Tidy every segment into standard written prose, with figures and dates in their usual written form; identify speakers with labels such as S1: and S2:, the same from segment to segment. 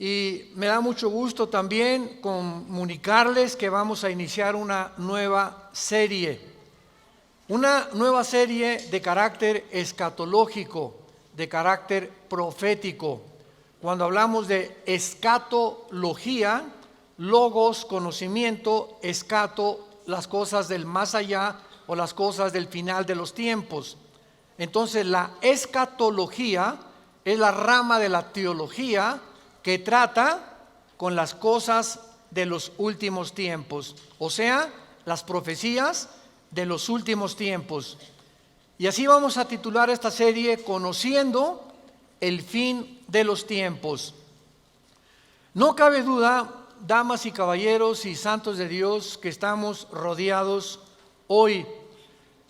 S1: Y me da mucho gusto también comunicarles que vamos a iniciar una nueva serie de carácter escatológico, de carácter profético. Cuando hablamos de escatología, logos, conocimiento, escato, las cosas del más allá o las cosas del final de los tiempos. Entonces la escatología es la rama de la teología que trata con las cosas de los últimos tiempos, o sea, las profecías de los últimos tiempos. Y así vamos a titular esta serie, Conociendo el fin de los tiempos. No cabe duda, damas y caballeros y santos de Dios, que estamos rodeados hoy,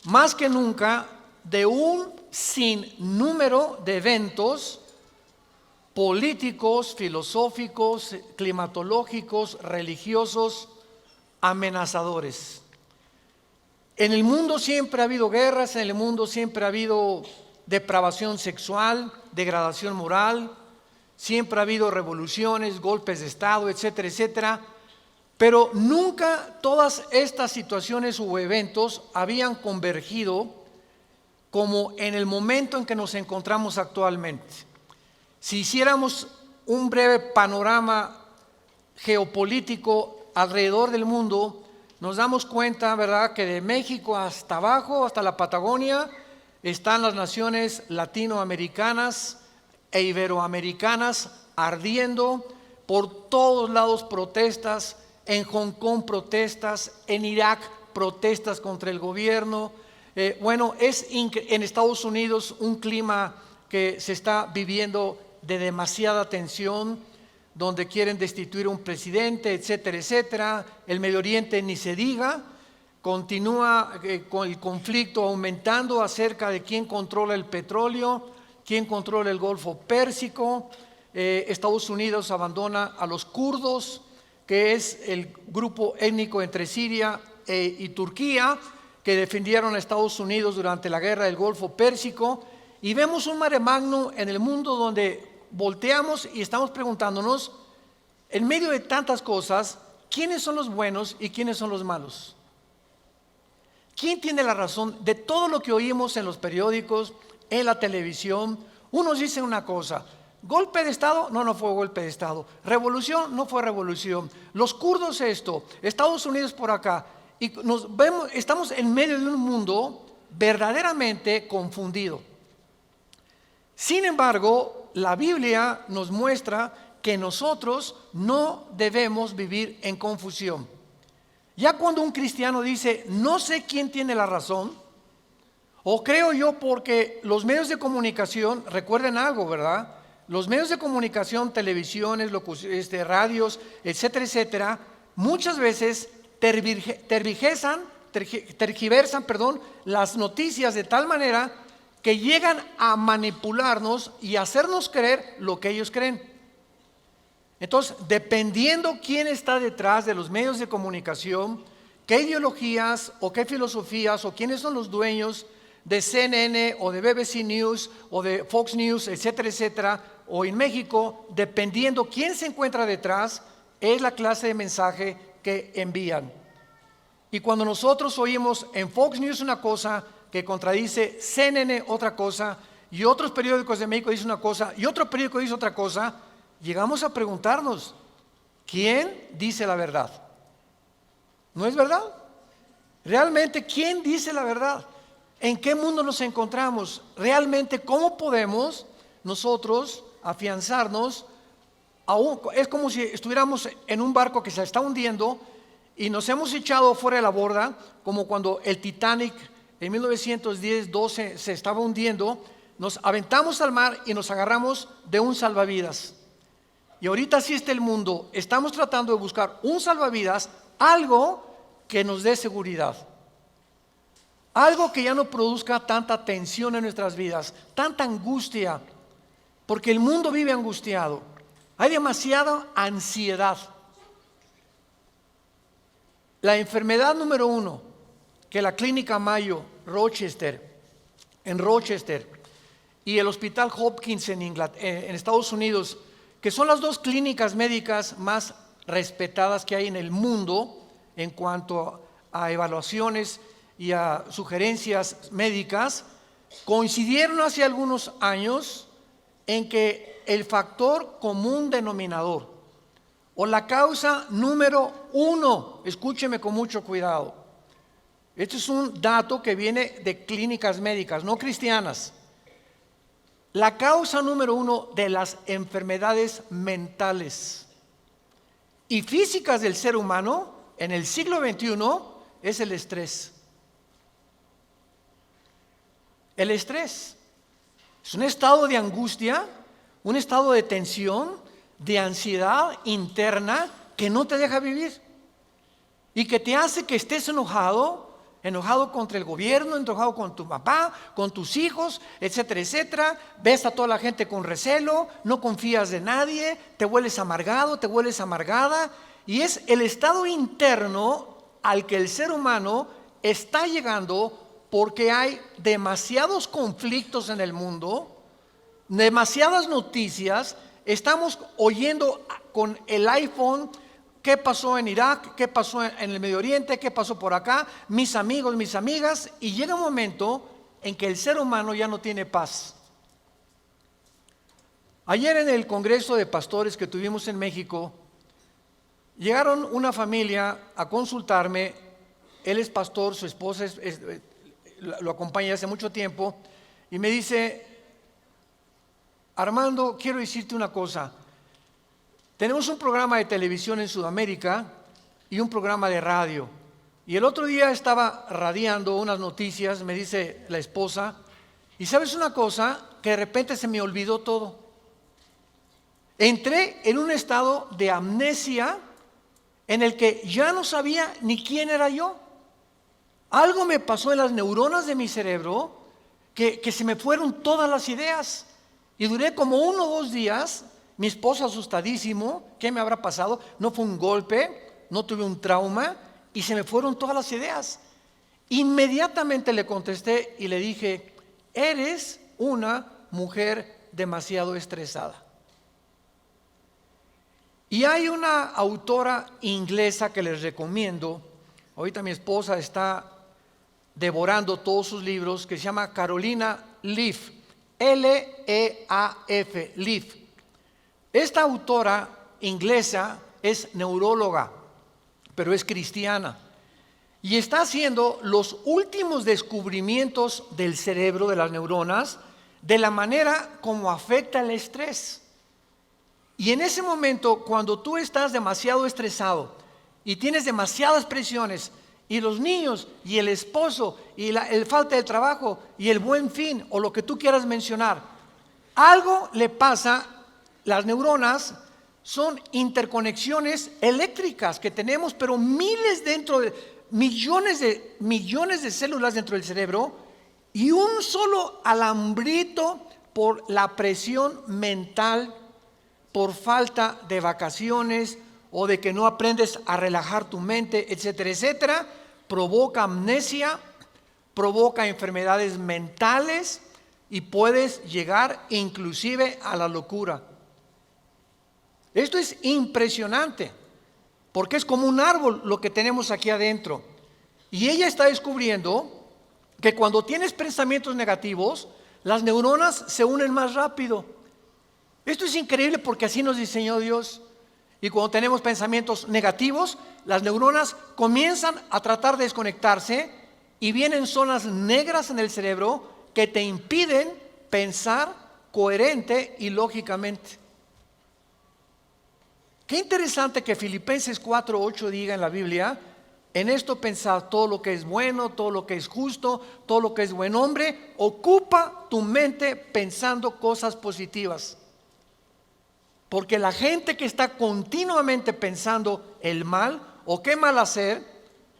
S1: más que nunca, de un sinnúmero de eventos políticos, filosóficos, climatológicos, religiosos, amenazadores. En el mundo siempre ha habido guerras, en el mundo siempre ha habido depravación sexual, degradación moral, siempre ha habido revoluciones, golpes de Estado, etcétera, etcétera. Pero nunca todas estas situaciones o eventos habían convergido como en el momento en que nos encontramos actualmente. Si hiciéramos un breve panorama geopolítico alrededor del mundo, nos damos cuenta, ¿verdad?, que de México hasta abajo, hasta la Patagonia, están las naciones latinoamericanas e iberoamericanas ardiendo. Por todos lados protestas, en Hong Kong protestas, en Irak protestas contra el gobierno. Es en Estados Unidos un clima que se está viviendo de demasiada tensión, donde quieren destituir a un presidente, etcétera, etcétera. El Medio Oriente ni se diga, continúa con el conflicto aumentando acerca de quién controla el petróleo, quién controla el Golfo Pérsico. Estados Unidos abandona a los kurdos, que es el grupo étnico entre Siria y Turquía, que defendieron a Estados Unidos durante la guerra del Golfo Pérsico. Y vemos un mare magnum en el mundo donde volteamos y estamos preguntándonos, en medio de tantas cosas, ¿quiénes son los buenos y quiénes son los malos? ¿Quién tiene la razón de todo lo que oímos en los periódicos, en la televisión? Unos dicen una cosa, golpe de Estado, no fue golpe de Estado, revolución, no fue revolución, los kurdos esto, Estados Unidos por acá, y estamos en medio de un mundo verdaderamente confundido. Sin embargo, la Biblia nos muestra que nosotros no debemos vivir en confusión. Ya cuando un cristiano dice, no sé quién tiene la razón, o creo yo porque los medios de comunicación, recuerden algo, ¿verdad? Los medios de comunicación, televisiones, radios, etcétera, etcétera, muchas veces tergiversan, las noticias de tal manera que llegan a manipularnos y hacernos creer lo que ellos creen. Entonces, dependiendo quién está detrás de los medios de comunicación, qué ideologías o qué filosofías o quiénes son los dueños de CNN o de BBC News o de Fox News, etcétera, etcétera, o en México, dependiendo quién se encuentra detrás, es la clase de mensaje que envían. Y cuando nosotros oímos en Fox News una cosa que contradice CNN otra cosa, y otros periódicos de México dicen una cosa, y otro periódico dice otra cosa, llegamos a preguntarnos, ¿quién dice la verdad? ¿No es verdad? Realmente, ¿quién dice la verdad? ¿En qué mundo nos encontramos? Realmente, ¿cómo podemos nosotros afianzarnos? Es como si estuviéramos en un barco que se está hundiendo y nos hemos echado fuera de la borda, como cuando el Titanic en 1910-12 se estaba hundiendo. Nos aventamos al mar y nos agarramos de un salvavidas. Y ahorita así está el mundo. Estamos tratando de buscar un salvavidas, algo que nos dé seguridad, algo que ya no produzca tanta tensión en nuestras vidas, tanta angustia, porque el mundo vive angustiado. Hay demasiada ansiedad. La enfermedad número 1 que la Clínica Mayo en Rochester y el Hospital Hopkins en Estados Unidos, que son las 2 clínicas médicas más respetadas que hay en el mundo en cuanto a evaluaciones y a sugerencias médicas, coincidieron hace algunos años en que el factor común denominador o la causa número 1, escúcheme con mucho cuidado, este es un dato que viene de clínicas médicas, no cristianas. La causa número 1 de las enfermedades mentales y físicas del ser humano en el siglo XXI es el estrés. El estrés es un estado de angustia, un estado de tensión, de ansiedad interna que no te deja vivir y que te hace que estés enojado contra el gobierno, enojado con tu papá, con tus hijos, etcétera, etcétera. Ves a toda la gente con recelo, no confías de nadie, te vuelves amargado, te vuelves amargada, y es el estado interno al que el ser humano está llegando porque hay demasiados conflictos en el mundo, demasiadas noticias. Estamos oyendo con el iPhone qué pasó en Irak, qué pasó en el Medio Oriente, qué pasó por acá, mis amigos, mis amigas, y llega un momento en que el ser humano ya no tiene paz. Ayer en el Congreso de Pastores que tuvimos en México, llegaron una familia a consultarme. Él es pastor, su esposa lo acompaña hace mucho tiempo, y me dice: Armando, quiero decirte una cosa. Tenemos un programa de televisión en Sudamérica y un programa de radio. Y el otro día estaba radiando unas noticias, me dice la esposa, y ¿sabes una cosa? Que de repente se me olvidó todo. Entré en un estado de amnesia en el que ya no sabía ni quién era yo. Algo me pasó en las neuronas de mi cerebro que se me fueron todas las ideas. Y duré como 1 o 2 días. Mi esposo asustadísimo, ¿qué me habrá pasado? No fue un golpe, no tuve un trauma, y se me fueron todas las ideas. Inmediatamente le contesté y le dije: eres una mujer demasiado estresada. Y hay una autora inglesa que les recomiendo, ahorita mi esposa está devorando todos sus libros, que se llama Carolina Leaf, L-E-A-F, Leaf. Esta autora inglesa es neuróloga, pero es cristiana, y está haciendo los últimos descubrimientos del cerebro, de las neuronas, de la manera como afecta el estrés. Y en ese momento, cuando tú estás demasiado estresado y tienes demasiadas presiones, y los niños, y el esposo, y el falta de trabajo, y el buen fin, o lo que tú quieras mencionar, algo le pasa. Las neuronas son interconexiones eléctricas que tenemos, pero millones de células dentro del cerebro, y un solo alambrito por la presión mental, por falta de vacaciones o de que no aprendes a relajar tu mente, etcétera, etcétera, provoca amnesia, provoca enfermedades mentales y puedes llegar inclusive a la locura. Esto es impresionante, porque es como un árbol lo que tenemos aquí adentro. Y ella está descubriendo que cuando tienes pensamientos negativos, las neuronas se unen más rápido. Esto es increíble porque así nos diseñó Dios. Y cuando tenemos pensamientos negativos, las neuronas comienzan a tratar de desconectarse y vienen zonas negras en el cerebro que te impiden pensar coherente y lógicamente. Qué interesante que Filipenses 4:8 diga en la Biblia En esto pensad: todo lo que es bueno, todo lo que es justo, todo lo que es buen hombre, ocupa tu mente pensando cosas positivas. Porque la gente que está continuamente pensando el mal, o qué mal hacer,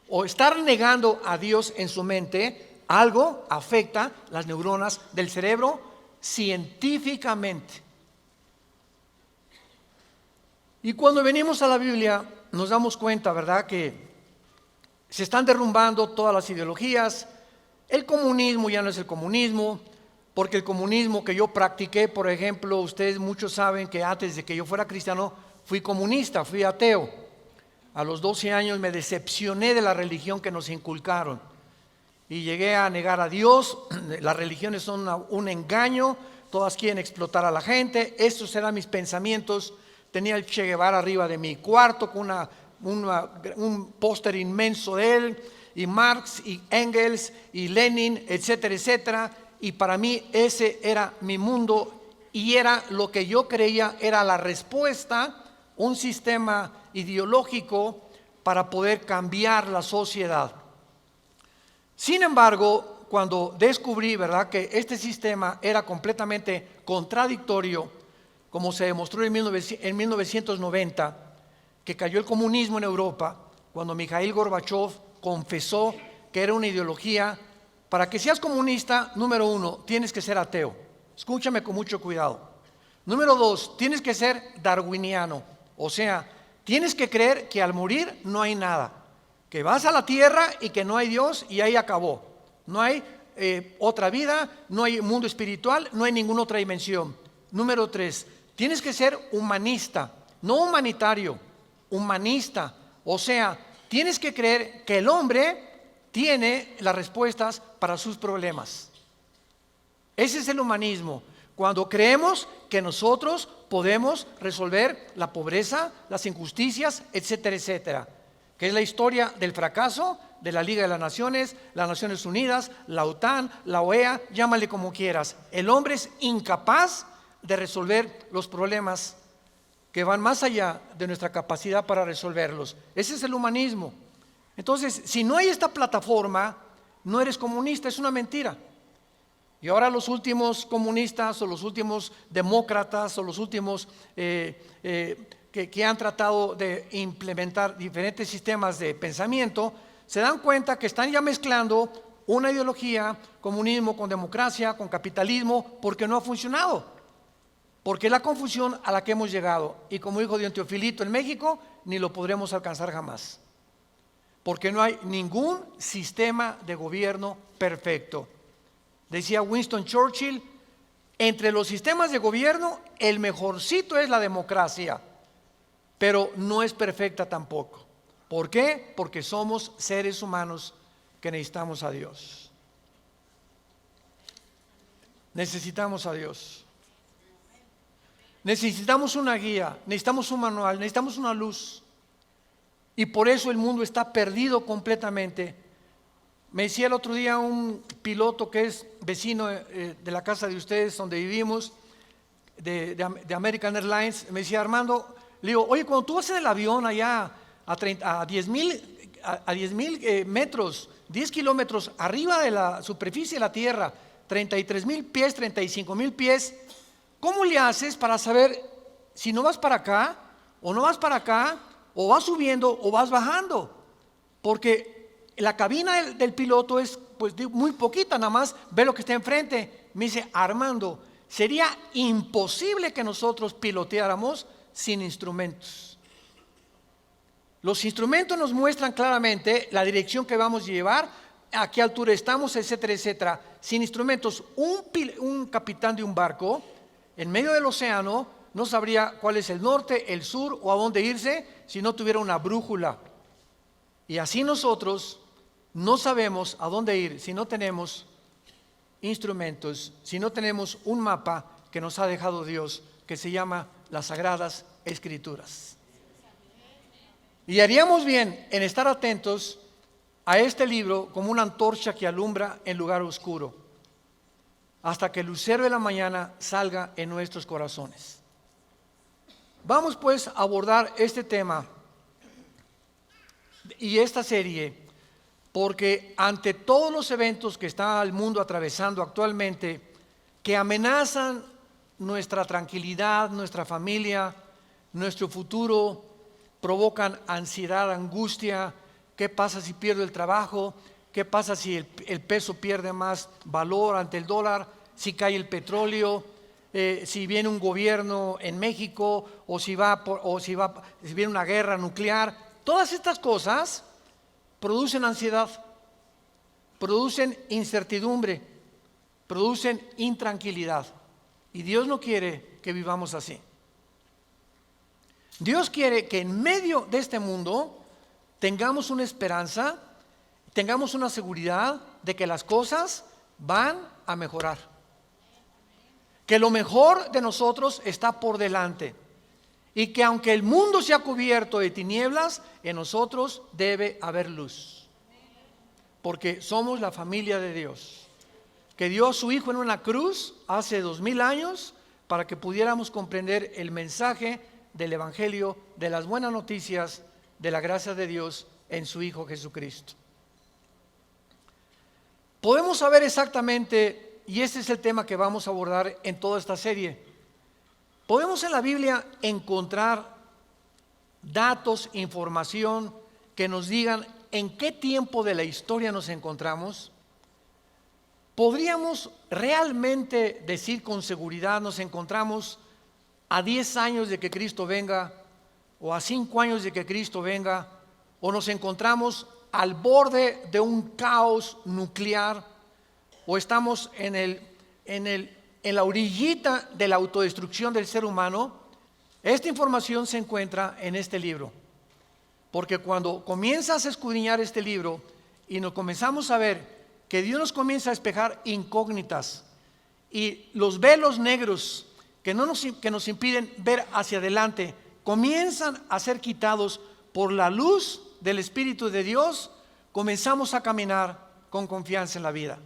S1: o estar negando a Dios en su mente, algo afecta las neuronas del cerebro científicamente. Y cuando venimos a la Biblia nos damos cuenta, ¿verdad?, que se están derrumbando todas las ideologías. El comunismo ya no es el comunismo, porque el comunismo que yo practiqué, por ejemplo, ustedes muchos saben que antes de que yo fuera cristiano fui comunista, fui ateo. A los 12 años me decepcioné de la religión que nos inculcaron y llegué a negar a Dios. Las religiones son un engaño, todas quieren explotar a la gente. Estos eran mis pensamientos. Tenía el Che Guevara arriba de mi cuarto con un póster inmenso de él, y Marx y Engels y Lenin, etcétera, etcétera. Y para mí ese era mi mundo, y era lo que yo creía era la respuesta, un sistema ideológico para poder cambiar la sociedad. Sin embargo, cuando descubrí, ¿verdad?, que este sistema era completamente contradictorio, como se demostró en 1990, que cayó el comunismo en Europa, cuando Mikhail Gorbachev confesó que era una ideología. Para que seas comunista, número 1, tienes que ser ateo. Escúchame con mucho cuidado. Número 2, tienes que ser darwiniano. O sea, tienes que creer que al morir no hay nada, que vas a la tierra y que no hay Dios y ahí acabó. No hay otra vida, no hay mundo espiritual, no hay ninguna otra dimensión. Número 3, tienes que ser humanista, no humanitario, humanista. O sea, tienes que creer que el hombre tiene las respuestas para sus problemas. Ese es el humanismo. Cuando creemos que nosotros podemos resolver la pobreza, las injusticias, etcétera, etcétera. Que es la historia del fracaso de la Liga de las Naciones, las Naciones Unidas, la OTAN, la OEA, llámale como quieras. El hombre es incapaz de resolver los problemas que van más allá de nuestra capacidad para resolverlos. Ese es el humanismo. Entonces, si no hay esta plataforma, no eres comunista, es una mentira. Y ahora los últimos comunistas o los últimos demócratas o los últimos que han tratado de implementar diferentes sistemas de pensamiento, se dan cuenta que están ya mezclando una ideología, comunismo con democracia, con capitalismo, porque no ha funcionado. Porque es la confusión a la que hemos llegado. Y como dijo don Teofilito, en México ni lo podremos alcanzar jamás. Porque no hay ningún sistema de gobierno perfecto. Decía Winston Churchill, entre los sistemas de gobierno, el mejorcito es la democracia, pero no es perfecta tampoco. ¿Por qué? Porque somos seres humanos que necesitamos a Dios. Necesitamos a Dios. Necesitamos una guía, necesitamos un manual, necesitamos una luz. Y por eso el mundo está perdido completamente. Me decía el otro día un piloto que es vecino de la casa de ustedes donde vivimos, de American Airlines, me decía: Armando, le digo, oye, cuando tú vas en el avión allá a 10,000 metros, 10 kilómetros arriba de la superficie de la tierra, 33,000 pies, 35,000 pies, ¿cómo le haces para saber si no vas para acá o no vas para acá, o vas subiendo o vas bajando? Porque la cabina del piloto es pues muy poquita, nada más ve lo que está enfrente. Me dice: Armando, sería imposible que nosotros piloteáramos sin instrumentos. Los instrumentos nos muestran claramente la dirección que vamos a llevar, a qué altura estamos, etcétera, etcétera. Sin instrumentos, un capitán de un barco en medio del océano no sabría cuál es el norte, el sur o a dónde irse si no tuviera una brújula. Y así nosotros no sabemos a dónde ir si no tenemos instrumentos, si no tenemos un mapa que nos ha dejado Dios, que se llama las Sagradas Escrituras. Y haríamos bien en estar atentos a este libro como una antorcha que alumbra en lugar oscuro, hasta que el lucero de la mañana salga en nuestros corazones. Vamos pues a abordar este tema y esta serie porque ante todos los eventos que está el mundo atravesando actualmente, que amenazan nuestra tranquilidad, nuestra familia, nuestro futuro, provocan ansiedad, angustia. ¿Qué pasa si pierdo el trabajo? ¿Qué pasa si el peso pierde más valor ante el dólar? Si cae el petróleo, si viene un gobierno en México, o si viene una guerra nuclear. Todas estas cosas producen ansiedad, producen incertidumbre, producen intranquilidad. Y Dios no quiere que vivamos así. Dios quiere que en medio de este mundo tengamos una esperanza, tengamos una seguridad de que las cosas van a mejorar, que lo mejor de nosotros está por delante, y que aunque el mundo sea cubierto de tinieblas, en nosotros debe haber luz, porque somos la familia de Dios, que dio a su Hijo en una cruz hace 2000 años para que pudiéramos comprender el mensaje del Evangelio, de las buenas noticias de la gracia de Dios en su Hijo Jesucristo. Podemos saber exactamente, y este es el tema que vamos a abordar en toda esta serie, podemos en la Biblia encontrar datos, información que nos digan en qué tiempo de la historia nos encontramos. ¿Podríamos realmente decir con seguridad nos encontramos a 10 años de que Cristo venga, o a 5 años de que Cristo venga, o nos encontramos al borde de un caos nuclear, o estamos en la orillita de la autodestrucción del ser humano? Esta información se encuentra en este libro, porque cuando comienzas a escudriñar este libro y nos comenzamos a ver que Dios nos comienza a despejar incógnitas y los velos negros que nos impiden ver hacia adelante comienzan a ser quitados por la luz del Espíritu de Dios, comenzamos a caminar con confianza en la vida.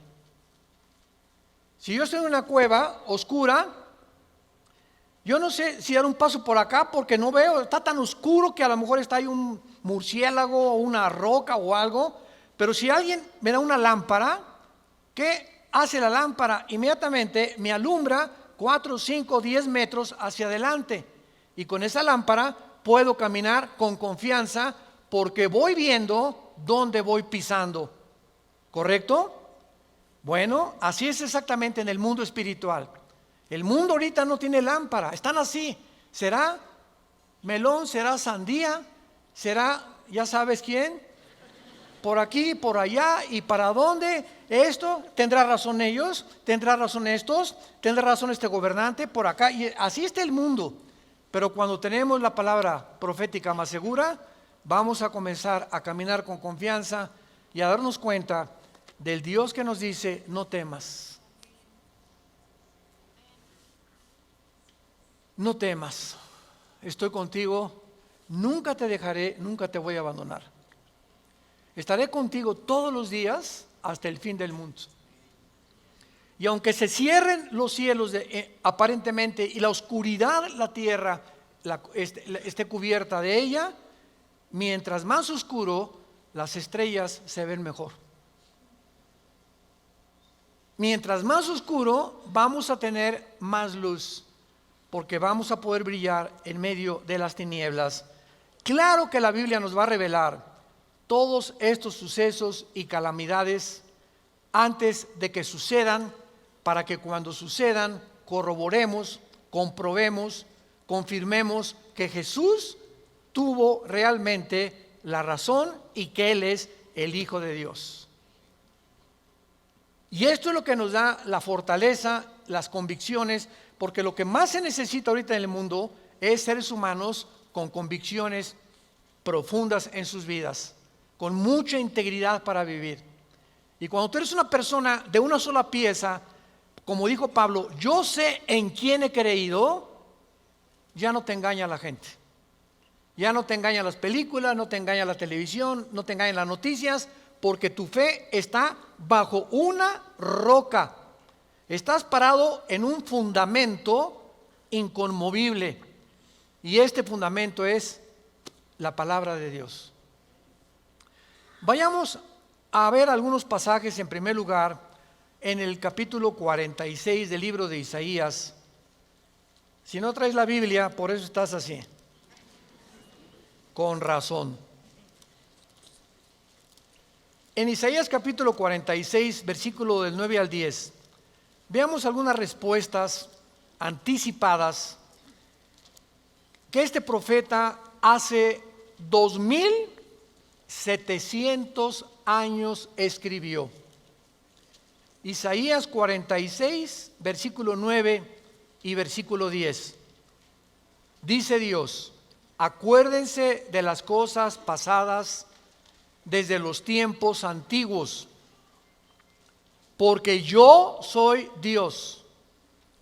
S1: Si yo estoy en una cueva oscura, yo no sé si dar un paso por acá porque no veo, está tan oscuro que a lo mejor está ahí un murciélago o una roca o algo. Pero si alguien me da una lámpara, ¿qué hace la lámpara? Inmediatamente me alumbra 4, 5, 10 metros hacia adelante. Y con esa lámpara puedo caminar con confianza porque voy viendo dónde voy pisando. ¿Correcto? Bueno, así es exactamente en el mundo espiritual. El mundo ahorita no tiene lámpara, están así. ¿Será melón? ¿Será sandía? ¿Será ya sabes quién? Por aquí, por allá, y para dónde. Esto, tendrá razón ellos, tendrá razón estos, tendrá razón este gobernante, por acá, y así está el mundo. Pero cuando tenemos la palabra profética más segura, vamos a comenzar a caminar con confianza y a darnos cuenta del Dios que nos dice: no temas, no temas, estoy contigo, nunca te dejaré, nunca te voy a abandonar. Estaré contigo todos los días hasta el fin del mundo. Y aunque se cierren los cielos aparentemente y la oscuridad, la tierra esté cubierta de ella, mientras más oscuro, las estrellas se ven mejor. Mientras más oscuro, vamos a tener más luz, porque vamos a poder brillar en medio de las tinieblas. Claro que la Biblia nos va a revelar todos estos sucesos y calamidades antes de que sucedan, para que cuando sucedan corroboremos, comprobemos, confirmemos que Jesús tuvo realmente la razón y que Él es el Hijo de Dios. Y esto es lo que nos da la fortaleza, las convicciones, porque lo que más se necesita ahorita en el mundo es seres humanos con convicciones profundas en sus vidas, con mucha integridad para vivir. Y cuando tú eres una persona de una sola pieza, como dijo Pablo, yo sé en quién he creído, ya no te engaña la gente, ya no te engañan las películas, no te engaña la televisión, no te engañan las noticias, porque tu fe está bajo una roca, estás parado en un fundamento inconmovible, y este fundamento es la palabra de Dios. Vayamos a ver algunos pasajes en primer lugar en el capítulo 46 del libro de Isaías. Si no traes la Biblia, por eso estás así. Con razón. En Isaías capítulo 46, versículo del 9 al 10, veamos algunas respuestas anticipadas que este profeta hace 2700 años escribió. Isaías 46, versículo 9 y versículo 10. Dice Dios: acuérdense de las cosas pasadas desde los tiempos antiguos, porque yo soy Dios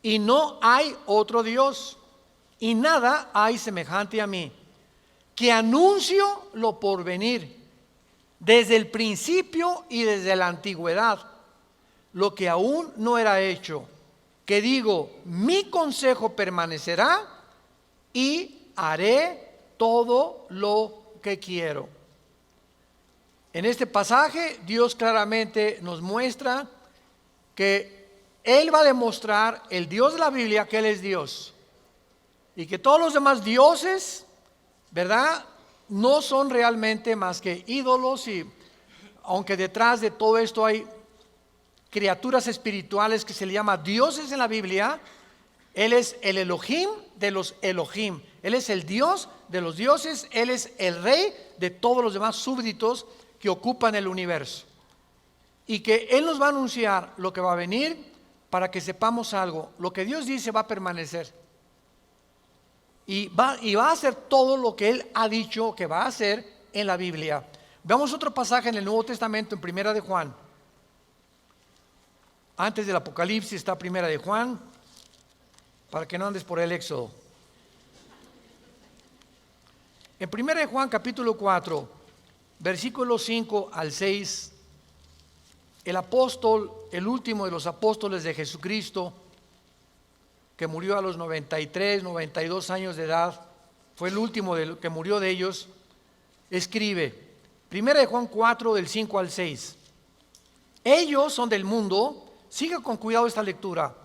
S1: y no hay otro Dios, y nada hay semejante a mí, que anuncio lo porvenir desde el principio y desde la antigüedad, lo que aún no era hecho, que digo, mi consejo permanecerá y haré todo lo que quiero. En este pasaje Dios claramente nos muestra que Él va a demostrar, el Dios de la Biblia, que Él es Dios, y que todos los demás dioses, ¿verdad?, no son realmente más que ídolos. Y aunque detrás de todo esto hay criaturas espirituales que se le llama dioses en la Biblia, Él es el Elohim de los Elohim, Él es el Dios de los dioses, Él es el rey de todos los demás súbditos que ocupan el universo, y que Él nos va a anunciar lo que va a venir para que sepamos algo. Lo que Dios dice va a permanecer, y va a hacer todo lo que Él ha dicho que va a hacer en la Biblia. Veamos otro pasaje en el Nuevo Testamento, en Primera de Juan. Antes del Apocalipsis está Primera de Juan, para que no andes por el Éxodo. En Primera de Juan capítulo 4, versículos 5 al 6, el apóstol, el último de los apóstoles de Jesucristo, que murió a los 93, 92 años de edad, fue el último que murió de ellos, escribe, Primera de Juan 4, del 5 al 6, ellos son del mundo. Siga con cuidado esta lectura.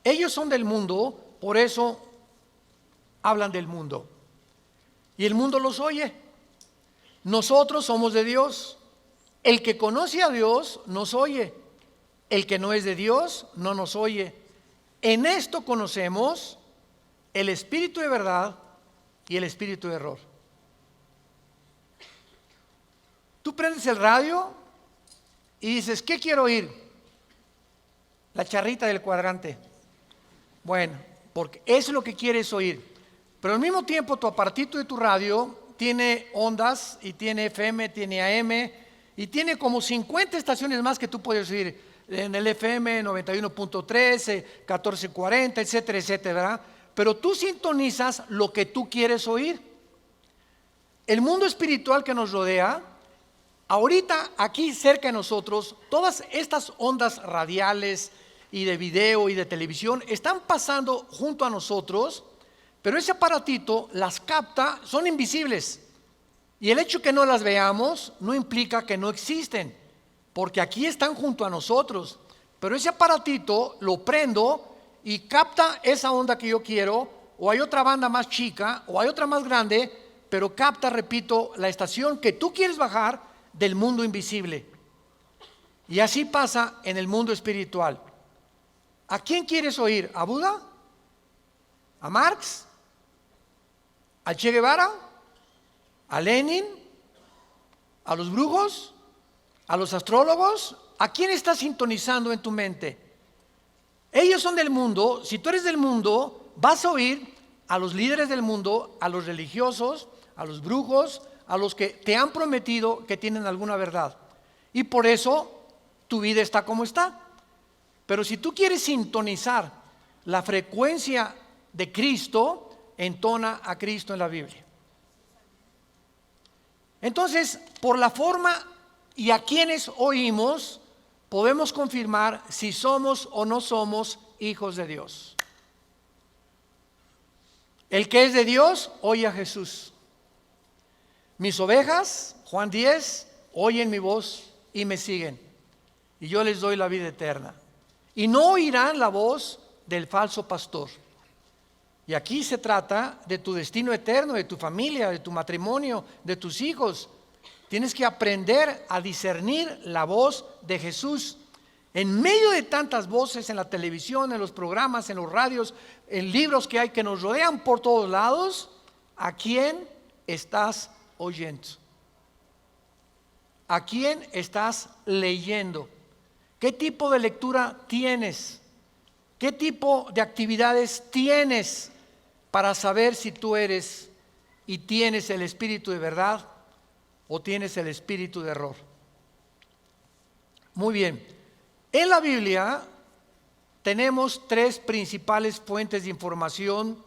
S1: Ellos son del mundo, por eso hablan del mundo, y el mundo los oye. Nosotros somos de Dios. El que conoce a Dios nos oye. El que no es de Dios no nos oye. En esto conocemos el espíritu de verdad y el espíritu de error. Tú prendes el radio y dices, ¿qué quiero oír? La charrita del cuadrante. Bueno, porque eso es lo que quieres oír. Pero al mismo tiempo tu aparatito de tu radio tiene ondas, y tiene FM, tiene AM, y tiene como 50 estaciones más que tú puedes oír. En el FM 91.3, 1440, etcétera, etcétera, ¿verdad? Pero tú sintonizas lo que tú quieres oír. El mundo espiritual que nos rodea, ahorita aquí cerca de nosotros, todas estas ondas radiales y de video y de televisión están pasando junto a nosotros, pero ese aparatito las capta, son invisibles, y el hecho que no las veamos no implica que no existen, porque aquí están junto a nosotros, pero ese aparatito lo prendo y capta esa onda que yo quiero, o hay otra banda más chica, o hay otra más grande, pero capta, repito, la estación que tú quieres bajar del mundo invisible. Y así pasa en el mundo espiritual. ¿A quién quieres oír? ¿A Buda? ¿A Marx? ¿A Che Guevara? ¿A Lenin? ¿A los brujos? ¿A los astrólogos? ¿A quién estás sintonizando en tu mente? Ellos son del mundo. Si tú eres del mundo, vas a oír a los líderes del mundo, a los religiosos, a los brujos, a los que te han prometido que tienen alguna verdad. Y por eso tu vida está como está. Pero si tú quieres sintonizar la frecuencia de Cristo, entona a Cristo en la Biblia. Entonces, por la forma y a quienes oímos, podemos confirmar si somos o no somos hijos de Dios. El que es de Dios, oye a Jesús. Mis ovejas, Juan 10, oyen mi voz y me siguen, y yo les doy la vida eterna. Y no oirán la voz del falso pastor. Y aquí se trata de tu destino eterno, de tu familia, de tu matrimonio, de tus hijos. Tienes que aprender a discernir la voz de Jesús. En medio de tantas voces en la televisión, en los programas, en los radios, en libros que hay que nos rodean por todos lados, ¿a quién estás oyendo? ¿A quién estás leyendo? ¿Qué tipo de lectura tienes? ¿Qué tipo de actividades tienes para saber si tú eres y tienes el espíritu de verdad o tienes el espíritu de error? Muy bien. En la Biblia tenemos tres principales fuentes de información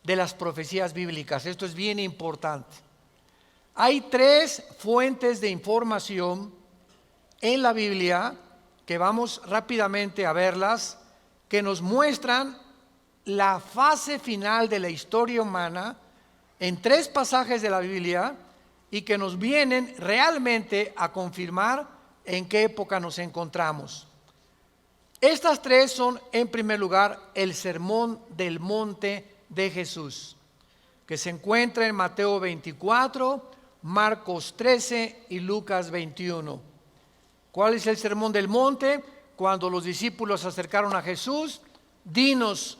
S1: de las profecías bíblicas. Esto es bien importante. Hay tres fuentes de información en la Biblia que vamos rápidamente a verlas, que nos muestran la fase final de la historia humana en tres pasajes de la Biblia y que nos vienen realmente a confirmar en qué época nos encontramos. Estas tres son, en primer lugar, el sermón del monte de Jesús, que se encuentra en Mateo 24, Marcos 13 y Lucas 21. ¿Cuál es el sermón del monte? Cuando los discípulos se acercaron a Jesús, dinos,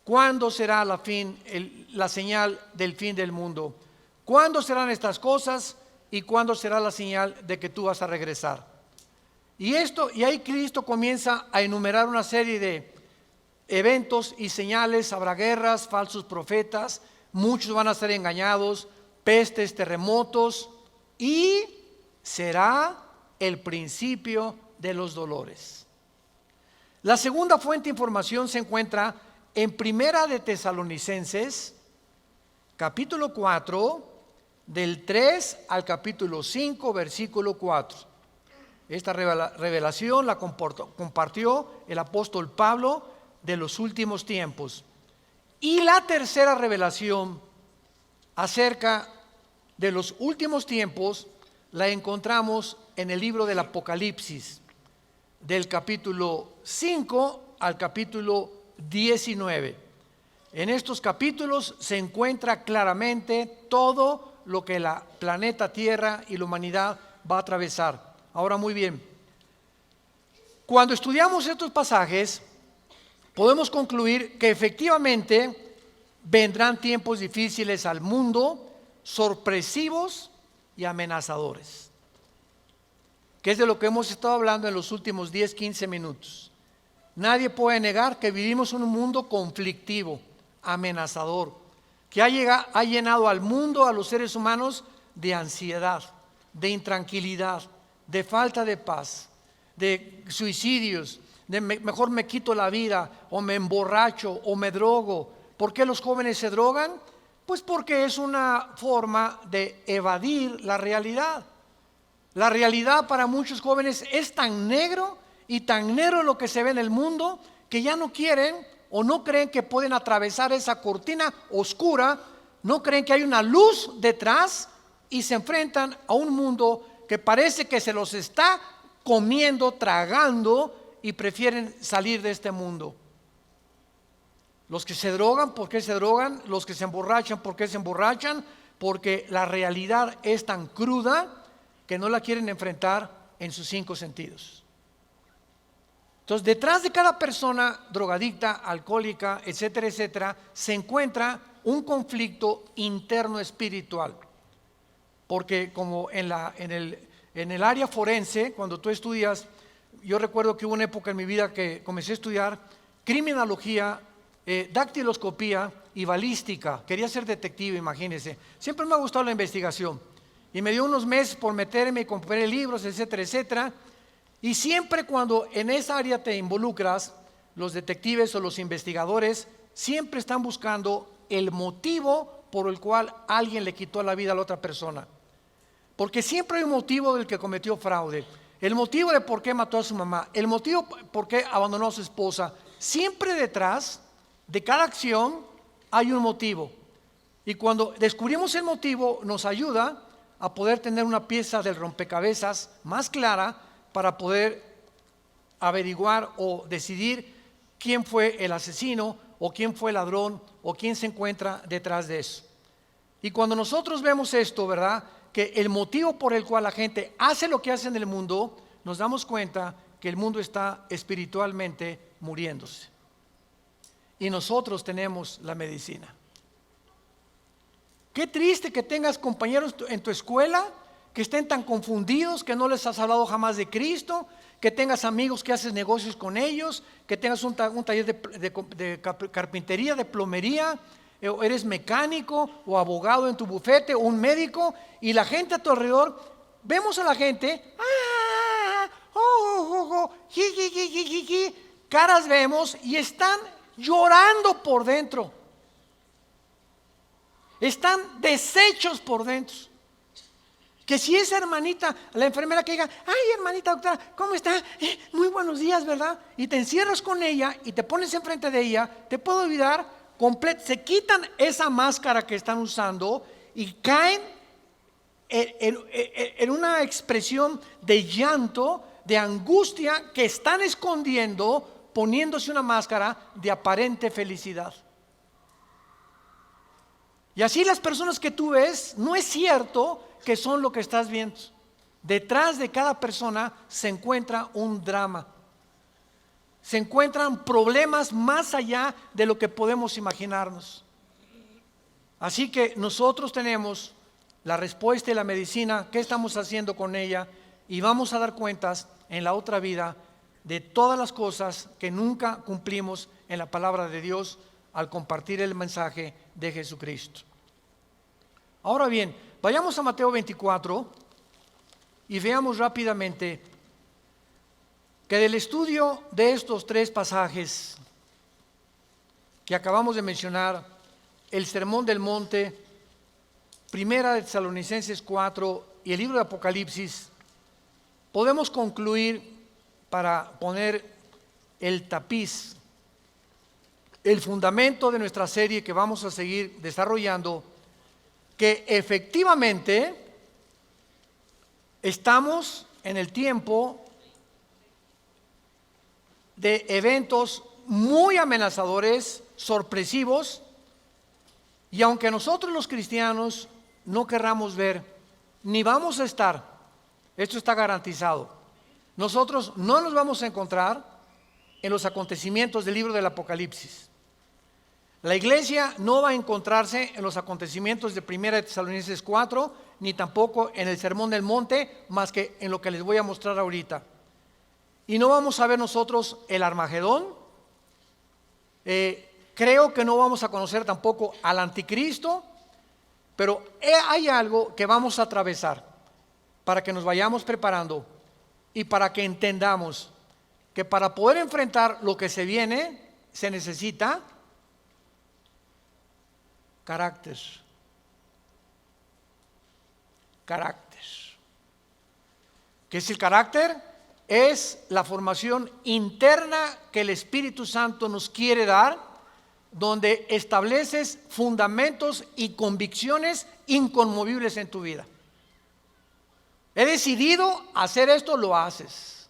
S1: ¿cuándo será la señal del fin del mundo? ¿Cuándo serán estas cosas y cuándo será la señal de que tú vas a regresar? Y ahí Cristo comienza a enumerar una serie de eventos y señales. Habrá guerras, falsos profetas, muchos van a ser engañados, pestes, terremotos, y será el principio de los dolores. La segunda fuente de información se encuentra en Primera de Tesalonicenses, capítulo 4, del 3 al capítulo 5, versículo 4. Esta revelación la compartió el apóstol Pablo de los últimos tiempos. Y la tercera revelación acerca de los últimos tiempos la encontramos en el libro del Apocalipsis, del capítulo 5 al capítulo 19. En estos capítulos se encuentra claramente todo lo que la planeta Tierra y la humanidad va a atravesar. Ahora, muy bien, cuando estudiamos estos pasajes, podemos concluir que efectivamente vendrán tiempos difíciles al mundo, sorpresivos y amenazadores, que es de lo que hemos estado hablando en los últimos 10-15 minutos. Nadie puede negar que vivimos en un mundo conflictivo, amenazador, que ha llenado al mundo, a los seres humanos, de ansiedad, de intranquilidad, de falta de paz, de suicidios, de mejor me quito la vida, o me emborracho, o me drogo. ¿Por qué los jóvenes se drogan? Pues porque es una forma de evadir la realidad. La realidad para muchos jóvenes es tan negro y tan negro lo que se ve en el mundo, que ya no quieren o no creen que pueden atravesar esa cortina oscura, no creen que hay una luz detrás, y se enfrentan a un mundo que parece que se los está comiendo, tragando, y prefieren salir de este mundo. Los que se drogan, ¿por qué se drogan? Los que se emborrachan, ¿por qué se emborrachan? Porque la realidad es tan cruda que no la quieren enfrentar en sus 5 sentidos. Entonces, detrás de cada persona drogadicta, alcohólica, etcétera, etcétera, se encuentra un conflicto interno espiritual. Porque como en el área forense, cuando tú estudias, yo recuerdo que hubo una época en mi vida que comencé a estudiar criminología, dactiloscopía y balística. Quería ser detective, imagínense. Siempre me ha gustado la investigación. Y me dio unos meses por meterme y compré libros, etcétera, etcétera. Y siempre cuando en esa área te involucras, los detectives o los investigadores siempre están buscando el motivo por el cual alguien le quitó la vida a la otra persona. Porque siempre hay un motivo del que cometió fraude, el motivo de por qué mató a su mamá, el motivo por qué abandonó a su esposa. Siempre detrás de cada acción hay un motivo. Y cuando descubrimos el motivo, nos ayuda a poder tener una pieza del rompecabezas más clara para poder averiguar o decidir quién fue el asesino o quién fue el ladrón o quién se encuentra detrás de eso. Y cuando nosotros vemos esto, ¿verdad?, que el motivo por el cual la gente hace lo que hace en el mundo, nos damos cuenta que el mundo está espiritualmente muriéndose. Y nosotros tenemos la medicina. Qué triste que tengas compañeros en tu escuela que estén tan confundidos, que no les has hablado jamás de Cristo, que tengas amigos que haces negocios con ellos, que tengas un taller de carpintería, de plomería, o eres mecánico o abogado en tu bufete o un médico, y la gente a tu alrededor, vemos a la gente, caras vemos y están llorando por dentro, están deshechos por dentro. Que si esa hermanita, la enfermera que diga, ay hermanita doctora, ¿cómo está? Muy buenos días, ¿verdad? Y te encierras con ella y te pones enfrente de ella, te puede olvidar se quitan esa máscara que están usando y caen en una expresión de llanto, de angustia, que están escondiendo, poniéndose una máscara de aparente felicidad. Y así las personas que tú ves, no es cierto que son lo que estás viendo. Detrás de cada persona se encuentra un drama. Se encuentran problemas más allá de lo que podemos imaginarnos. Así que nosotros tenemos la respuesta y la medicina. ¿Qué estamos haciendo con ella? Y vamos a dar cuentas en la otra vida de todas las cosas que nunca cumplimos en la palabra de Dios al compartir el mensaje de Jesucristo. Ahora bien, vayamos a Mateo 24 y veamos rápidamente que del estudio de estos tres pasajes que acabamos de mencionar, el Sermón del Monte, Primera de Tesalonicenses 4 y el libro de Apocalipsis, podemos concluir, para poner el tapiz, el fundamento de nuestra serie que vamos a seguir desarrollando, que efectivamente estamos en el tiempo de eventos muy amenazadores, sorpresivos, y aunque nosotros los cristianos no querramos ver, ni vamos a estar, esto está garantizado, nosotros no nos vamos a encontrar en los acontecimientos del libro del Apocalipsis. La iglesia no va a encontrarse en los acontecimientos de Primera de Tesalonicenses 4, ni tampoco en el Sermón del Monte, más que en lo que les voy a mostrar ahorita. Y no vamos a ver nosotros el Armagedón. Creo que no vamos a conocer tampoco al anticristo, pero hay algo que vamos a atravesar para que nos vayamos preparando y para que entendamos que para poder enfrentar lo que se viene se necesita carácter. Carácter. ¿Qué es el carácter? Es la formación interna que el Espíritu Santo nos quiere dar, donde estableces fundamentos y convicciones inconmovibles en tu vida. He decidido hacer esto, lo haces.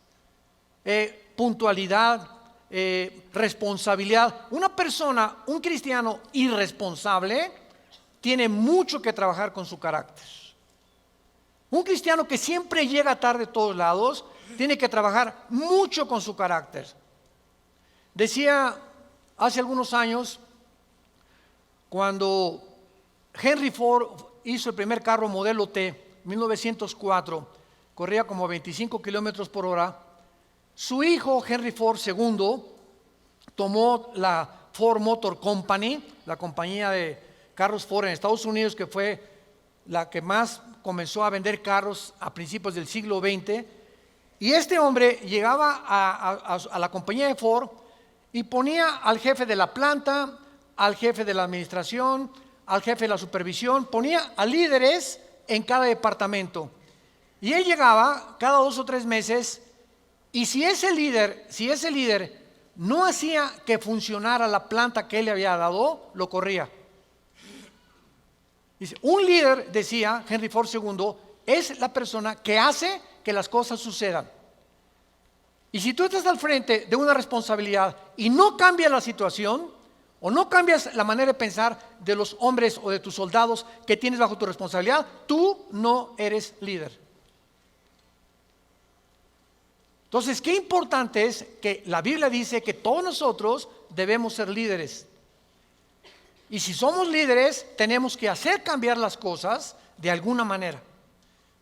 S1: Puntualidad, responsabilidad. Una persona, un cristiano irresponsable, tiene mucho que trabajar con su carácter. Un cristiano que siempre llega tarde a todos lados, tiene que trabajar mucho con su carácter. Decía hace algunos años, cuando Henry Ford hizo el primer carro modelo T, 1904, corría como 25 kilómetros por hora. Su hijo Henry Ford II tomó la Ford Motor Company, la compañía de carros Ford en Estados Unidos, que fue la que más comenzó a vender carros a principios del siglo XX. Y este hombre llegaba a la compañía de Ford y ponía al jefe de la planta, al jefe de la administración, al jefe de la supervisión, ponía a líderes en cada departamento. Y él llegaba cada 2 o 3 meses, y si ese líder no hacía que funcionara la planta que él le había dado, lo corría. Dice, un líder, decía Henry Ford II, es la persona que hace que las cosas sucedan. Y si tú estás al frente de una responsabilidad y no cambias la situación, o no cambias la manera de pensar de los hombres o de tus soldados que tienes bajo tu responsabilidad, tú no eres líder. Entonces, qué importante es que la Biblia dice que todos nosotros debemos ser líderes. Y si somos líderes, tenemos que hacer cambiar las cosas de alguna manera.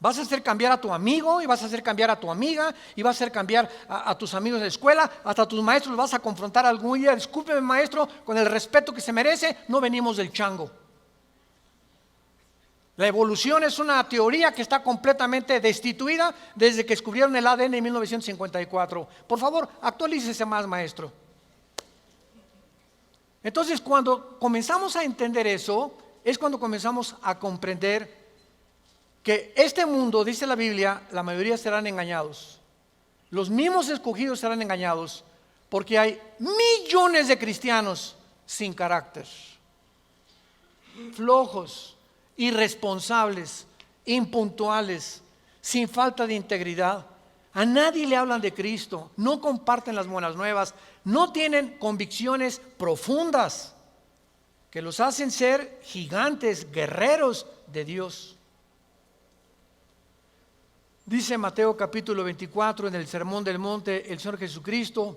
S1: Vas a hacer cambiar a tu amigo, y vas a hacer cambiar a tu amiga, y vas a hacer cambiar a tus amigos de la escuela, hasta a tus maestros los vas a confrontar algún día. Discúlpeme, maestro, con el respeto que se merece, no venimos del chango. La evolución es una teoría que está completamente destituida desde que descubrieron el ADN en 1954. Por favor, actualícese más, maestro. Entonces, cuando comenzamos a entender eso, es cuando comenzamos a comprender que este mundo, dice la Biblia, la mayoría serán engañados. Los mismos escogidos serán engañados porque hay millones de cristianos sin carácter, flojos, irresponsables, impuntuales, sin falta de integridad. A nadie le hablan de Cristo, no comparten las buenas nuevas, no tienen convicciones profundas que los hacen ser gigantes, guerreros de Dios. Dice Mateo capítulo 24 en el Sermón del Monte el Señor Jesucristo,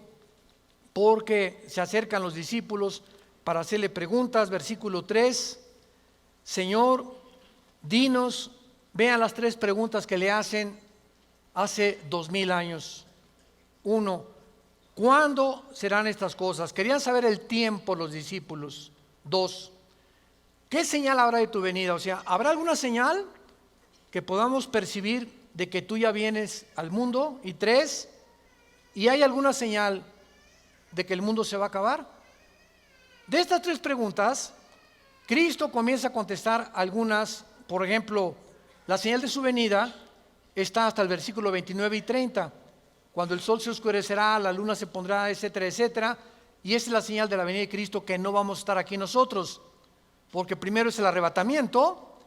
S1: porque se acercan los discípulos para hacerle preguntas, versículo 3, Señor, dinos, vean las 3 preguntas que le hacen hace 2000 años. 1, ¿cuándo serán estas cosas? Querían saber el tiempo los discípulos. 2, ¿qué señal habrá de tu venida? O sea, ¿habrá alguna señal que podamos percibir de que tú ya vienes al mundo? Y 3, ¿y hay alguna señal de que el mundo se va a acabar? De estas 3 preguntas, Cristo comienza a contestar algunas. Por ejemplo, la señal de su venida está hasta el versículo 29 y 30, cuando el sol se oscurecerá, la luna se pondrá, etcétera, etcétera. Y esa es la señal de la venida de Cristo, que no vamos a estar aquí nosotros, porque primero es el arrebatamiento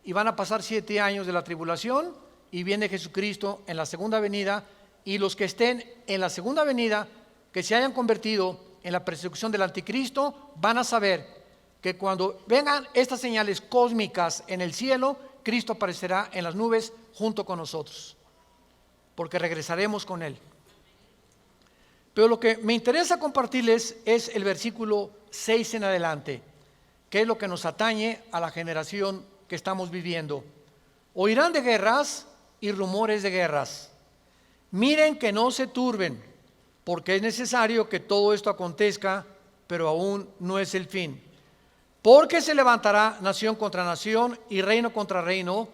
S1: y van a pasar 7 años de la tribulación y viene Jesucristo en la segunda venida, y los que estén en la segunda venida, que se hayan convertido en la persecución del anticristo, van a saber que cuando vengan estas señales cósmicas en el cielo, Cristo aparecerá en las nubes junto con nosotros, porque regresaremos con Él. Pero lo que me interesa compartirles es el versículo 6 en adelante, que es lo que nos atañe a la generación que estamos viviendo. Oirán de guerras y rumores de guerras. Miren que no se turben, porque es necesario que todo esto acontezca, pero aún no es el fin. Porque se levantará nación contra nación y reino contra reino,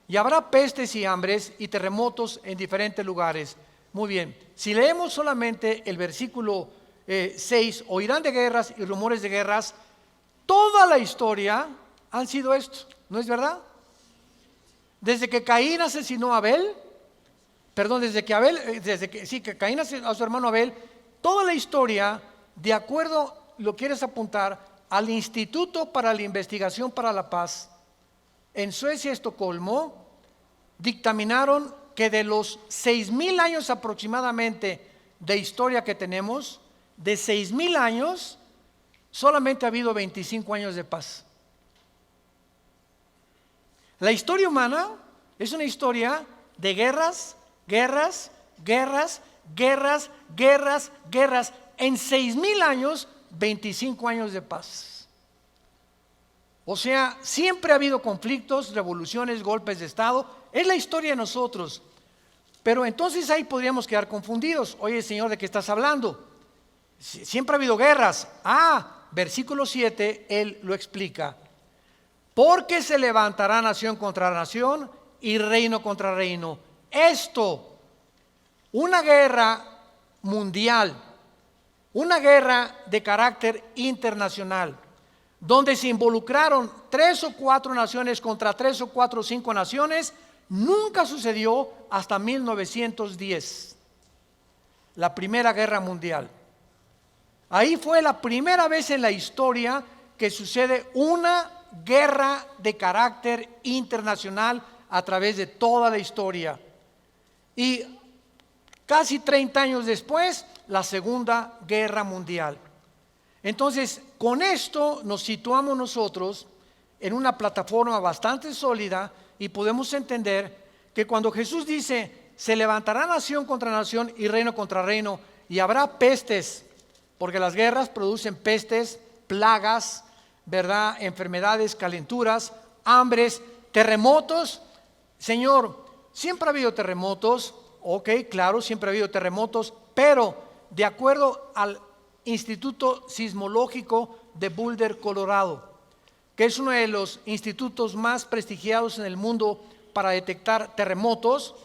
S1: y habrá pestes y hambres y terremotos en diferentes lugares. Muy bien, si leemos solamente el versículo 6, oirán de guerras y rumores de guerras, toda la historia han sido esto, ¿no es verdad? Desde que Caín asesinó a Abel, que Caín asesinó a su hermano Abel, toda la historia, de acuerdo, lo quieres apuntar, al Instituto para la Investigación para la Paz, en Suecia, Estocolmo, dictaminaron que de los 6,000 años aproximadamente de historia que tenemos, de 6,000 años, solamente ha habido 25 años de paz. La historia humana es una historia de guerras, guerras, guerras, guerras, guerras, guerras. En 6,000 años, 25 años de paz. O sea, siempre ha habido conflictos, revoluciones, golpes de Estado. Es la historia de nosotros. Pero entonces ahí podríamos quedar confundidos. Oye, Señor, ¿de qué estás hablando? Siempre ha habido guerras. Versículo 7, Él lo explica. Porque se levantará nación contra nación y reino contra reino. Esto, una guerra mundial, una guerra de carácter internacional, donde se involucraron 3 o 4 naciones contra 3 o 4 o 5 naciones, nunca sucedió hasta 1910, la Primera Guerra Mundial. Ahí fue la primera vez en la historia que sucede una guerra de carácter internacional a través de toda la historia. Y casi 30 años después, la Segunda Guerra Mundial. Entonces, con esto nos situamos nosotros en una plataforma bastante sólida y podemos entender que cuando Jesús dice, se levantará nación contra nación y reino contra reino, y habrá pestes, porque las guerras producen pestes, plagas, ¿verdad? Enfermedades, calenturas, hambres, terremotos. Señor, siempre ha habido terremotos, ok, claro, siempre ha habido terremotos, pero de acuerdo al Instituto Sismológico de Boulder, Colorado, que es uno de los institutos más prestigiados en el mundo para detectar terremotos,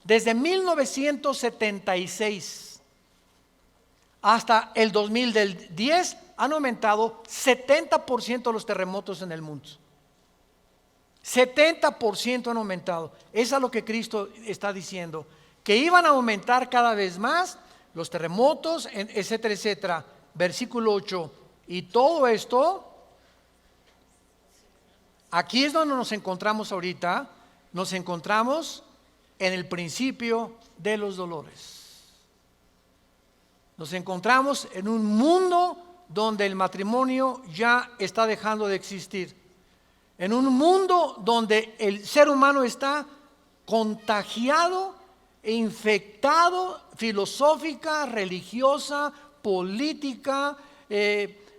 S1: desde 1976 hasta el 2010 han aumentado 70% los terremotos en el mundo. 70% han aumentado. Eso es lo que Cristo está diciendo, que iban a aumentar cada vez más los terremotos, etcétera, etcétera. Versículo 8. Y todo esto, aquí es donde nos encontramos ahorita. Nos encontramos en el principio de los dolores. Nos encontramos en un mundo donde el matrimonio ya está dejando de existir. En un mundo donde el ser humano está contagiado e infectado filosófica, religiosa, política,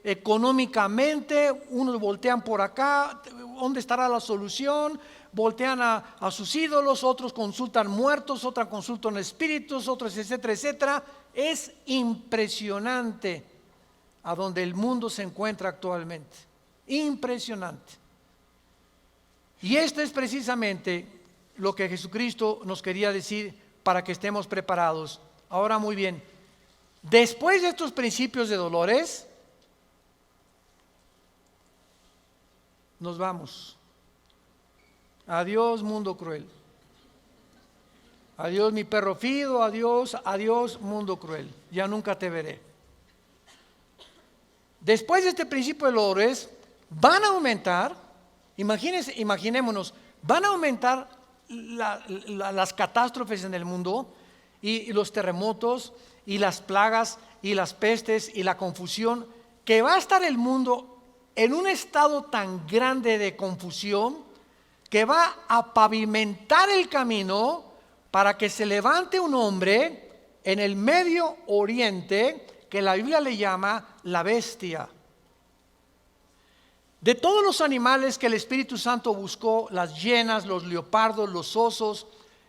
S1: económicamente. Unos voltean por acá, ¿dónde estará la solución? Voltean a sus ídolos, otros consultan muertos, otros consultan espíritus, otros etcétera, etcétera. Es impresionante a donde el mundo se encuentra actualmente. Impresionante. Y esto es precisamente lo que Jesucristo nos quería decir para que estemos preparados. Ahora, muy bien, después de estos principios de dolores, nos vamos. Adiós, mundo cruel. Adiós, mi perro Fido. Adiós, adiós, mundo cruel. Ya nunca te veré. Después de este principio de dolores, van a aumentar, imaginémonos, van a aumentar las catástrofes en el mundo y los terremotos y las plagas y las pestes y la confusión, que va a estar el mundo en un estado tan grande de confusión que va a pavimentar el camino para que se levante un hombre en el Medio Oriente que la Biblia le llama la bestia. De todos los animales que el Espíritu Santo buscó, las hienas, los leopardos, los osos,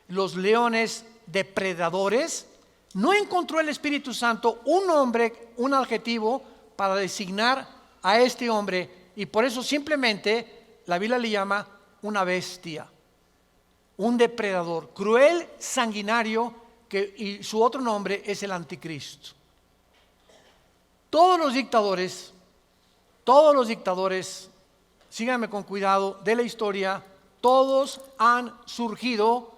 S1: los leones, depredadores, no encontró el Espíritu Santo un nombre, un adjetivo para designar a este hombre, y por eso simplemente la Biblia le llama una bestia, un depredador, cruel, sanguinario, y su otro nombre es el anticristo. Todos los dictadores, síganme con cuidado, de la historia, todos han surgido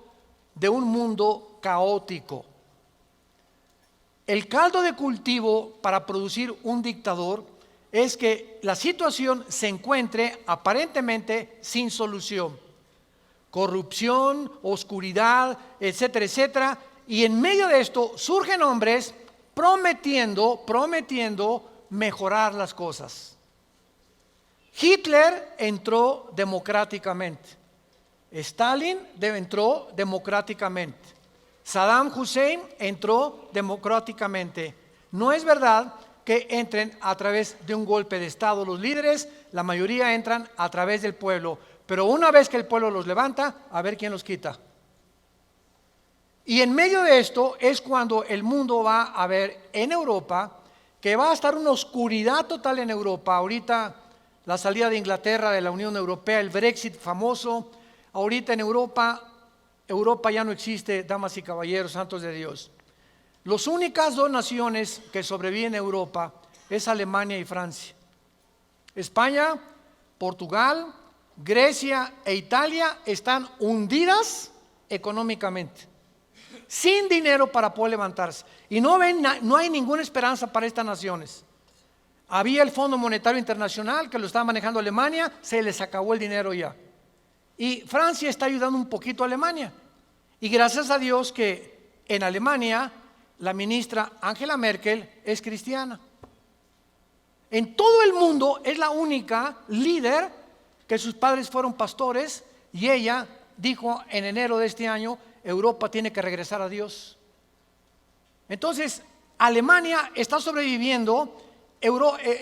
S1: de un mundo caótico. El caldo de cultivo para producir un dictador es que la situación se encuentre aparentemente sin solución. Corrupción, oscuridad, etcétera, etcétera. Y en medio de esto surgen hombres prometiendo mejorar las cosas. Hitler entró democráticamente. Stalin entró democráticamente. Saddam Hussein entró democráticamente. No es verdad que entren a través de un golpe de Estado. Los líderes, la mayoría entran a través del pueblo. Pero una vez que el pueblo los levanta, a ver quién los quita. Y en medio de esto es cuando el mundo va a ver en Europa que va a estar una oscuridad total en Europa. Ahorita la salida de Inglaterra de la Unión Europea, el Brexit famoso. Ahorita en Europa ya no existe, damas y caballeros, santos de Dios. Las únicas dos naciones que sobreviven en Europa es Alemania y Francia. España, Portugal, Grecia e Italia están hundidas económicamente, sin dinero para poder levantarse. Y no hay ninguna esperanza para estas naciones. Había el Fondo Monetario Internacional que lo estaba manejando Alemania, se les acabó el dinero ya. Y Francia está ayudando un poquito a Alemania. Y gracias a Dios que en Alemania la ministra Angela Merkel es cristiana. En todo el mundo es la única líder que sus padres fueron pastores y ella dijo en enero de este año, Europa tiene que regresar a Dios. Entonces, Alemania está sobreviviendo,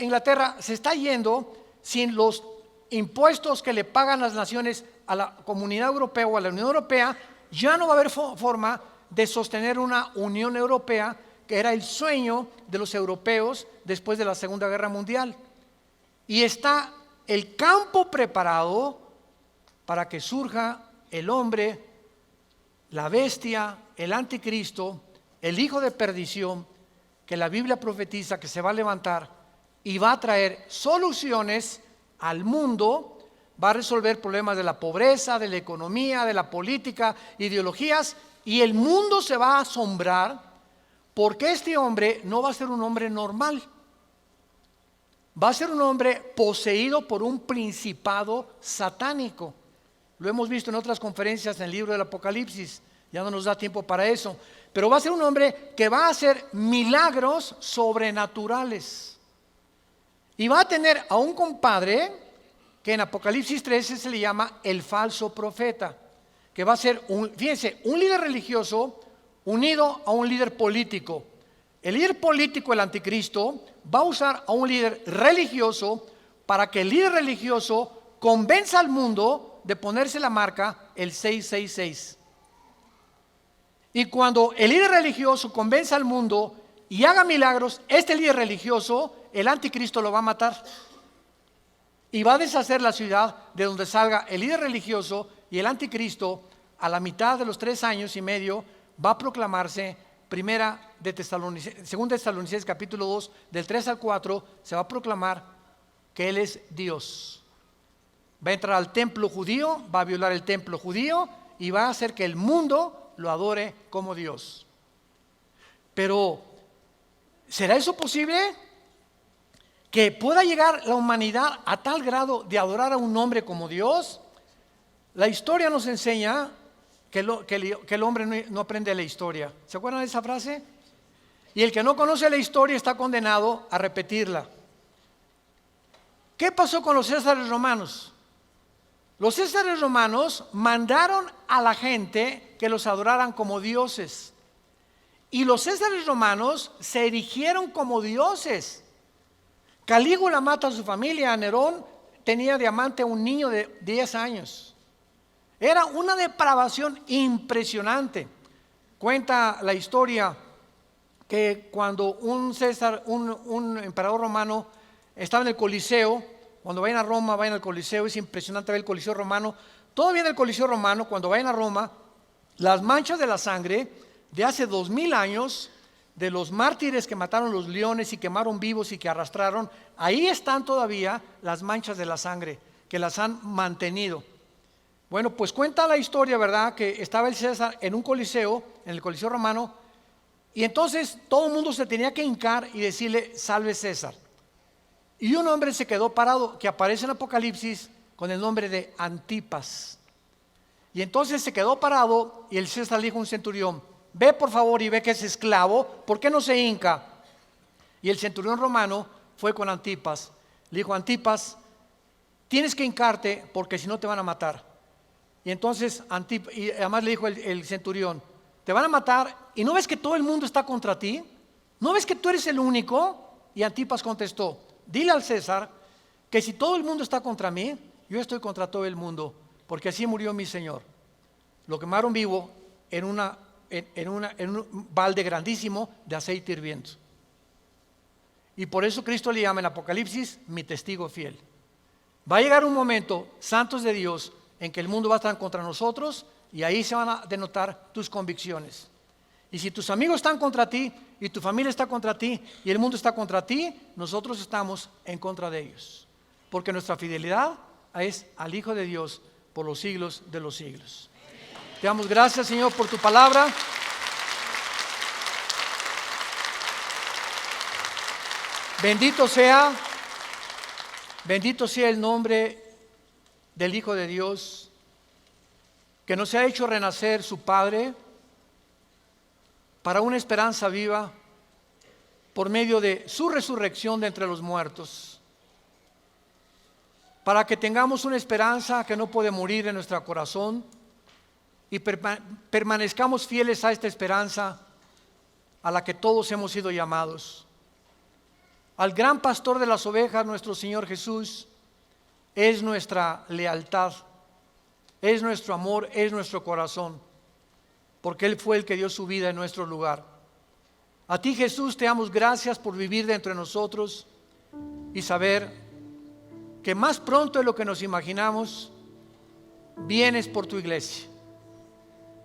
S1: Inglaterra se está yendo sin los impuestos que le pagan las naciones a la Comunidad Europea o a la Unión Europea. Ya no va a haber forma de sostener una Unión Europea, que era el sueño de los europeos después de la Segunda Guerra Mundial. Y está el campo preparado para que surja el hombre, la bestia, el anticristo, el hijo de perdición, que la Biblia profetiza que se va a levantar y va a traer soluciones al mundo, va a resolver problemas de la pobreza, de la economía, de la política, ideologías, y el mundo se va a asombrar porque este hombre no va a ser un hombre normal. Va a ser un hombre poseído por un principado satánico. Lo hemos visto en otras conferencias en el libro del Apocalipsis, ya no nos da tiempo para eso. Pero va a ser un hombre que va a hacer milagros sobrenaturales. Y va a tener a un compadre que en Apocalipsis 13 se le llama el falso profeta, que va a ser, fíjense, un líder religioso unido a un líder político. El líder político, el anticristo, va a usar a un líder religioso para que el líder religioso convenza al mundo de ponerse la marca el 666. Y cuando el líder religioso convenza al mundo y haga milagros, este líder religioso, el anticristo lo va a matar. Y va a deshacer la ciudad de donde salga el líder religioso, y el anticristo a la mitad de los 3 años y medio va a proclamarse. Segunda Tesalonicenses capítulo 2, del 3 al 4, se va a proclamar que Él es Dios. Va a entrar al templo judío, va a violar el templo judío y va a hacer que el mundo lo adore como Dios. Pero, ¿será eso posible? ¿Que pueda llegar la humanidad a tal grado de adorar a un hombre como Dios? La historia nos enseña que el hombre no aprende la historia. ¿Se acuerdan de esa frase? Y el que no conoce la historia está condenado a repetirla. ¿Qué pasó con los césares romanos? Los césares romanos mandaron a la gente que los adoraran como dioses. Y los césares romanos se erigieron como dioses. Calígula mata a su familia. Nerón tenía de amante a un niño de 10 años. Era una depravación impresionante. Cuenta la historia que cuando un emperador romano estaba en el Coliseo, cuando vayan a Roma, vayan al Coliseo, es impresionante ver el Coliseo romano. Todavía en el Coliseo romano, cuando vayan a Roma, las manchas de la sangre de hace 2000 años, de los mártires que mataron los leones y quemaron vivos y que arrastraron, ahí están todavía las manchas de la sangre que las han mantenido. Bueno, pues cuenta la historia, ¿verdad?, que estaba el César en un coliseo, en el Coliseo romano, y entonces todo el mundo se tenía que hincar y decirle, salve César. Y un hombre se quedó parado, que aparece en Apocalipsis con el nombre de Antipas. Y entonces se quedó parado y el César le dijo a un centurión, ve por favor y ve que es esclavo, ¿por qué no se hinca? Y el centurión romano fue con Antipas, le dijo, Antipas, tienes que hincarte porque si no te van a matar. Y entonces y además le dijo el centurión, te van a matar y ¿no ves que todo el mundo está contra ti? ¿No ves que tú eres el único? Y Antipas contestó, dile al César que si todo el mundo está contra mí, yo estoy contra todo el mundo, porque así murió mi Señor. Lo quemaron vivo en un balde grandísimo de aceite hirviendo. Y por eso Cristo le llama en Apocalipsis mi testigo fiel. Va a llegar un momento, santos de Dios, en que el mundo va a estar contra nosotros y ahí se van a denotar tus convicciones. Y si tus amigos están contra ti y tu familia está contra ti y el mundo está contra ti, nosotros estamos en contra de ellos. Porque nuestra fidelidad es al Hijo de Dios por los siglos de los siglos. Te damos gracias, Señor, por tu palabra. Bendito sea, bendito sea el nombre del Hijo de Dios, que nos ha hecho renacer su Padre para una esperanza viva por medio de su resurrección de entre los muertos, para que tengamos una esperanza que no puede morir en nuestro corazón y permanezcamos fieles a esta esperanza a la que todos hemos sido llamados. Al gran pastor de las ovejas, nuestro Señor Jesús, es nuestra lealtad, es nuestro amor, es nuestro corazón, porque Él fue el que dio su vida en nuestro lugar. A ti, Jesús, te damos gracias por vivir dentro de nosotros y saber que más pronto de lo que nos imaginamos, vienes por tu iglesia.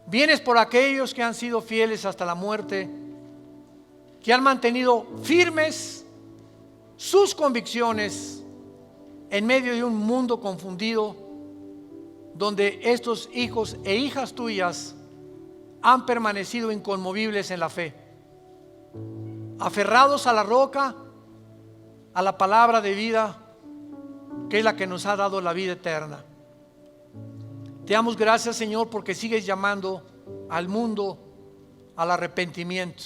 S1: Vienes por aquellos que han sido fieles hasta la muerte, que han mantenido firmes sus convicciones en medio de un mundo confundido, donde estos hijos e hijas tuyas han permanecido inconmovibles en la fe, aferrados a la roca, a la palabra de vida, que es la que nos ha dado la vida eterna. Te damos gracias, Señor, porque sigues llamando al mundo al arrepentimiento,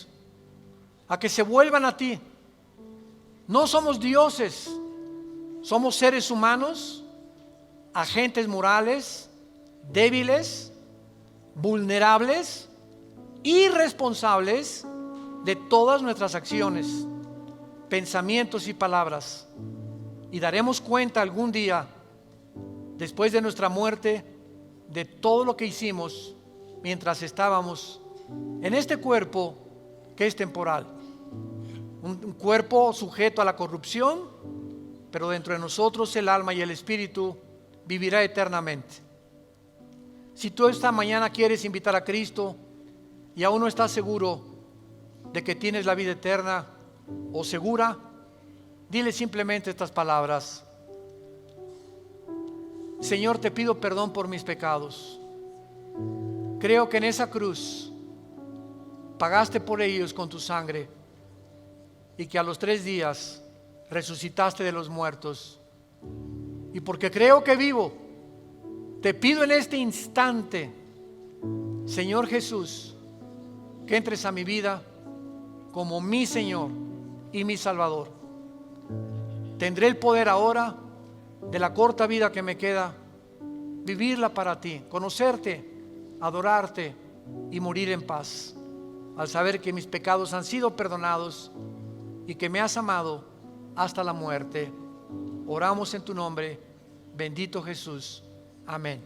S1: a que se vuelvan a ti. No somos dioses, somos seres humanos, agentes morales, débiles, vulnerables, irresponsables de todas nuestras acciones, pensamientos y palabras. Y daremos cuenta algún día, después de nuestra muerte, de todo lo que hicimos mientras estábamos en este cuerpo que es temporal. Un cuerpo sujeto a la corrupción, pero dentro de nosotros el alma y el espíritu vivirá eternamente. Si tú esta mañana quieres invitar a Cristo y aún no estás seguro de que tienes la vida eterna o segura, dile simplemente estas palabras: Señor, te pido perdón por mis pecados. Creo que en esa cruz pagaste por ellos con tu sangre y que a los 3 días resucitaste de los muertos. Y porque creo que vivo, te pido en este instante, Señor Jesús, que entres a mi vida como mi Señor y mi Salvador. Tendré el poder ahora, de la corta vida que me queda, vivirla para ti, conocerte, adorarte y morir en paz, al saber que mis pecados han sido perdonados y que me has amado hasta la muerte. Oramos en tu nombre, bendito Jesús. Amén.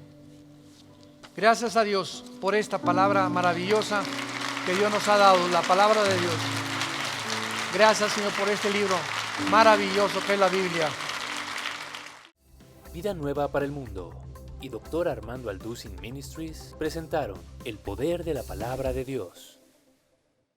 S1: Gracias a Dios por esta palabra maravillosa que Dios nos ha dado, la palabra de Dios. Gracias, Señor, por este libro maravilloso que es la Biblia.
S2: Vida Nueva para el Mundo y Dr. Armando Alducin Ministries presentaron El Poder de la Palabra de Dios.